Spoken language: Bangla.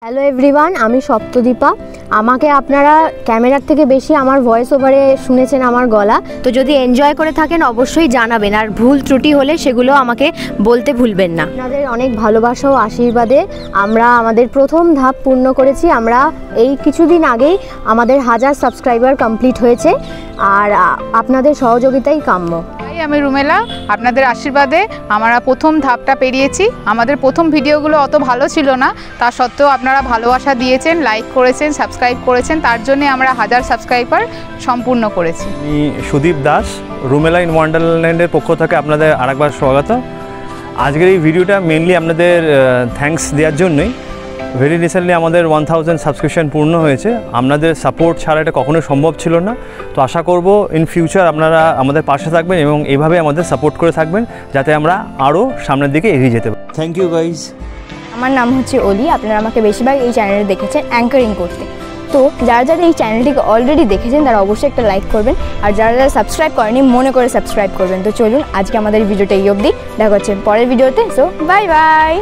হ্যালো এভরিওয়ান, আমি সপ্তদীপা। আমাকে আপনারা ক্যামেরার থেকে বেশি আমার ভয়েস ওভারে শুনেছেন আমার গলা। তো যদি এনজয় করে থাকেন অবশ্যই জানাবেন, আর ভুল ত্রুটি হলে সেগুলো আমাকে বলতে ভুলবেন না। আপনাদের অনেক ভালোবাসা ও আশীর্বাদে আমরা আমাদের প্রথম ধাপ পূর্ণ করেছি। আমরা এই কিছুদিন আগেই আমাদের 1000 সাবস্ক্রাইবার কমপ্লিট হয়েছে, আর আপনাদের সহযোগিতাই কাম্য। আমি রুমেলা, আপনাদের আশীর্বাদে আমরা প্রথম ধাপটা পেরিয়েছি। আমাদের প্রথম ভিডিওগুলো অত ভালো ছিল না, তা সত্ত্বেও আপনারা ভালোবাসা দিয়েছেন, লাইক করেছেন, সাবস্ক্রাইব করেছেন, তার জন্য আমরা 1000 সাবস্ক্রাইবার সম্পূর্ণ করেছি। আমি সুদীপ দাস, রুমেলা ইন ওয়ান্ডারল্যান্ডের পক্ষ থেকে আপনাদের আরেকবার স্বাগত। আজকের এই ভিডিওটা মেনলি আপনাদের থ্যাঙ্কস দেওয়ার জন্যই। ভেরি রিসেন্টলি আমাদের 1000 সাবস্ক্রিপশন পূর্ণ হয়েছে। আপনাদের সাপোর্ট ছাড়া এটা কখনোই সম্ভব ছিল না। তো আশা করব ইন ফিউচার আপনারা আমাদের পাশে থাকবেন এবং এইভাবে আমাদের সাপোর্ট করে থাকবেন, যাতে আমরা আরও সামনের দিকে এগিয়ে যেতে পারি। Thank you guys. আমার নাম হচ্ছে অলি। আপনারা আমাকে বেশিরভাগ এই চ্যানেলে দেখেছেন অ্যাঙ্কারিং করতে। তো যারা যারা এই চ্যানেলটিকে অলরেডি দেখেছেন তারা অবশ্যই একটা লাইক করবেন, আর যারা যারা সাবস্ক্রাইব করেনি মনে করে সাবস্ক্রাইব করবেন। তো চলুন আজকে আমাদের ভিডিওটা এই অবধি, দেখা হচ্ছে পরের ভিডিওতে। So bye bye.